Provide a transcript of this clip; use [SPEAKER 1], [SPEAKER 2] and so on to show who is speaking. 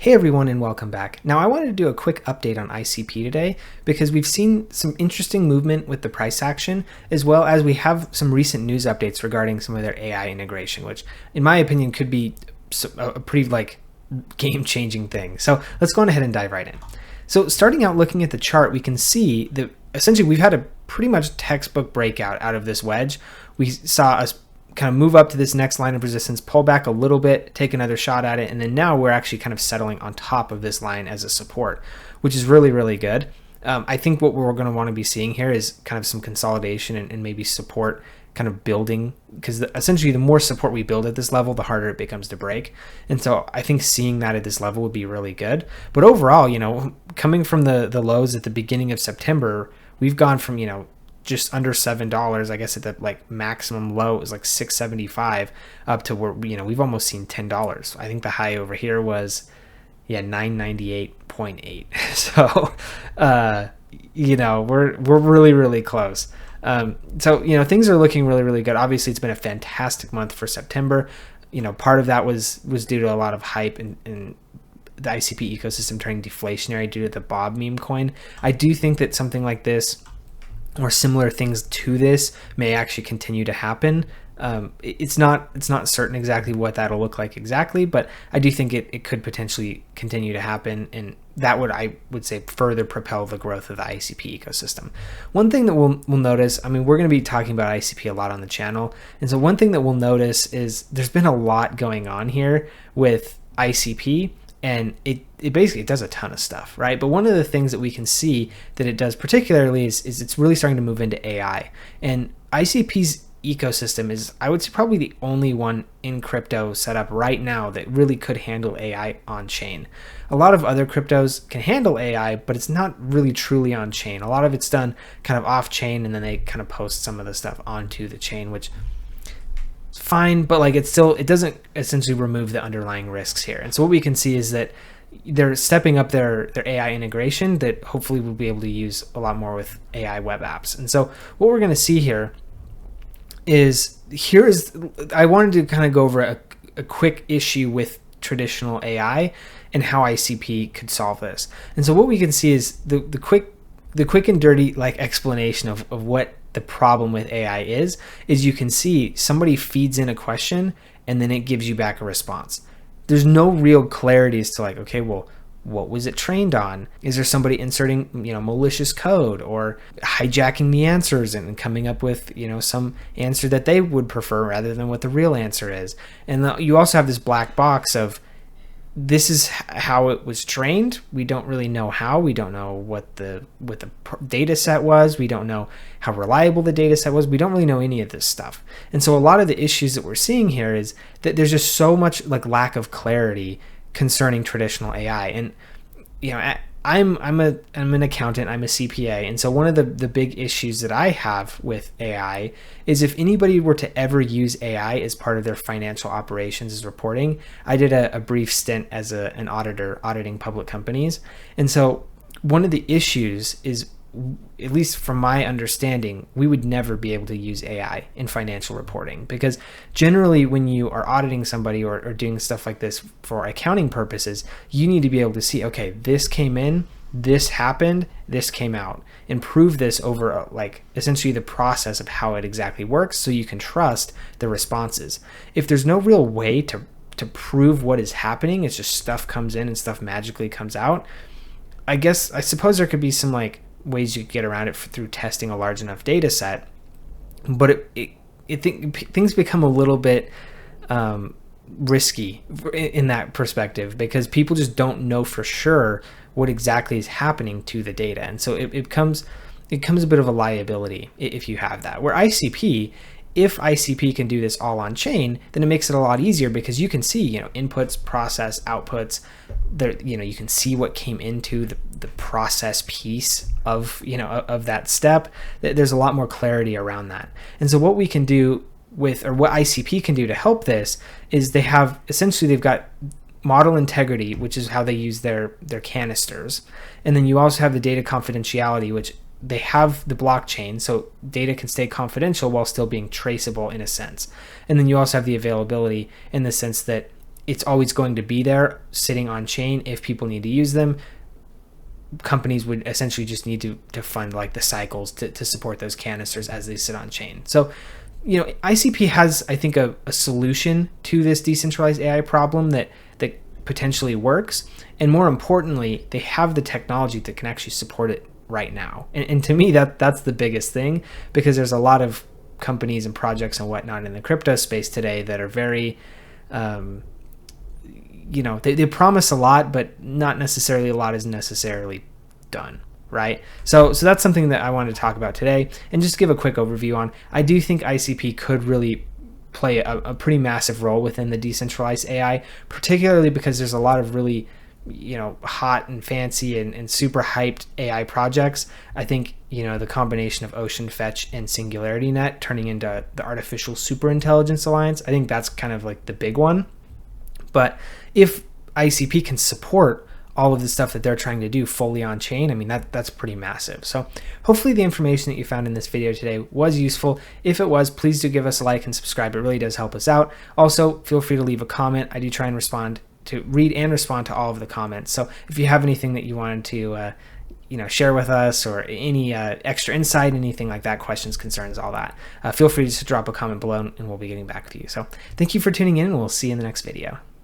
[SPEAKER 1] Hey everyone and welcome back. Now I wanted to do a quick update on ICP today because we've seen some interesting movement with the price action, as well as we have some recent news updates regarding some of their AI integration, which in my opinion could be a pretty game-changing thing. So let's go ahead and dive right in. So starting out looking at the chart, we can see that essentially we've had a pretty much textbook breakout out of this wedge. We saw us kind of move up to this next line of resistance, pull back a little bit, take another shot at it, and then now we're actually kind of settling on top of this line as a support, which is really, really good. I think what we're going to want to be seeing here is kind of some consolidation and maybe support kind of building, because essentially the more support we build at this level, the harder it becomes to break. And so I think seeing that at this level would be really good. But overall, coming from the lows at the beginning of September, we've gone from, just under $7. I guess at the maximum low it was like $6.75 up to where we've almost seen $10. I think the high over here was $998.8. So we're really, really close. So things are looking really, really good. Obviously it's been a fantastic month for September. Part of that was due to a lot of hype and the ICP ecosystem turning deflationary due to the Bob meme coin. I do think that something like this or similar things to this may actually continue to happen. It's not certain exactly what that'll look like exactly, but I do think it could potentially continue to happen, and that would, I would say, further propel the growth of the ICP ecosystem. One thing that we'll notice, we're going to be talking about ICP a lot on the channel, and so one thing that we'll notice is there's been a lot going on here with ICP, and it basically does a ton of stuff, right? But one of the things that we can see that it does particularly is it's really starting to move into AI. And ICP's ecosystem is, I would say, probably the only one in crypto set up right now that really could handle AI on chain. A lot of other cryptos can handle AI, but it's not really truly on chain. A lot of it's done kind of off chain, and then they kind of post some of the stuff onto the chain, which fine, but it doesn't essentially remove the underlying risks here. And so what we can see is that they're stepping up their AI integration that hopefully we'll be able to use a lot more with AI web apps. And so what we're going to see here is I wanted to kind of go over a quick issue with traditional AI and how ICP could solve this. And so what we can see is the quick and dirty explanation of what the problem with AI is you can see somebody feeds in a question and then it gives you back a response. There's no real clarity as to okay, well, what was it trained on? Is there somebody inserting, malicious code or hijacking the answers and coming up with, some answer that they would prefer rather than what the real answer is? And you also have this black box of, this is how it was trained. We don't really know how. We don't know what the data set was. We don't know how reliable the data set was. We don't really know any of this stuff. And so a lot of the issues that we're seeing here is that there's just so much lack of clarity concerning traditional AI. And I'm an accountant, I'm a CPA, and so one of the big issues that I have with AI is if anybody were to ever use AI as part of their financial operations as reporting. I did a brief stint as an auditor auditing public companies, and so one of the issues is, at least from my understanding, we would never be able to use AI in financial reporting, because generally when you are auditing somebody or doing stuff like this for accounting purposes, you need to be able to see, okay, this came in, this happened, this came out, and prove this over essentially the process of how it exactly works so you can trust the responses. If there's no real way to prove what is happening, it's just stuff comes in and stuff magically comes out, I suppose there could be some ways you could get around it through testing a large enough data set, but things become a little bit risky in that perspective, because people just don't know for sure what exactly is happening to the data, and so it becomes a bit of a liability if you have that. Where if ICP can do this all on chain, then it makes it a lot easier, because you can see inputs, process, outputs. There, you can see what came into the process piece of that step. There's a lot more clarity around that. And so what we can do what ICP can do to help this is they've got model integrity, which is how they use their canisters, and then you also have the data confidentiality, which they have the blockchain, so data can stay confidential while still being traceable in a sense. And then you also have the availability in the sense that it's always going to be there sitting on chain if people need to use them. Companies would essentially just need to fund like the cycles to support those canisters as they sit on chain. So, ICP has, I think, a solution to this decentralized AI problem that potentially works. And more importantly, they have the technology that can actually support it right now. And to me, that's the biggest thing, because there's a lot of companies and projects and whatnot in the crypto space today that are very, they promise a lot, but not necessarily a lot is necessarily done, right? So that's something that I wanted to talk about today, and just give a quick overview on. I do think ICP could really play a pretty massive role within the decentralized AI, particularly because there's a lot of really, hot and fancy and super hyped AI projects. I think, the combination of Ocean Fetch and Singularity Net turning into the Artificial Superintelligence Alliance, I think that's kind of like the big one. But if ICP can support all of the stuff that they're trying to do fully on chain, I mean, that's pretty massive. So hopefully the information that you found in this video today was useful. If it was, please do give us a like and subscribe. It really does help us out. Also, feel free to leave a comment. I do try and read and respond to all of the comments. So if you have anything that you wanted to share with us, or any extra insight, anything like that, questions, concerns, all that, feel free to drop a comment below and we'll be getting back to you. So thank you for tuning in, and we'll see you in the next video.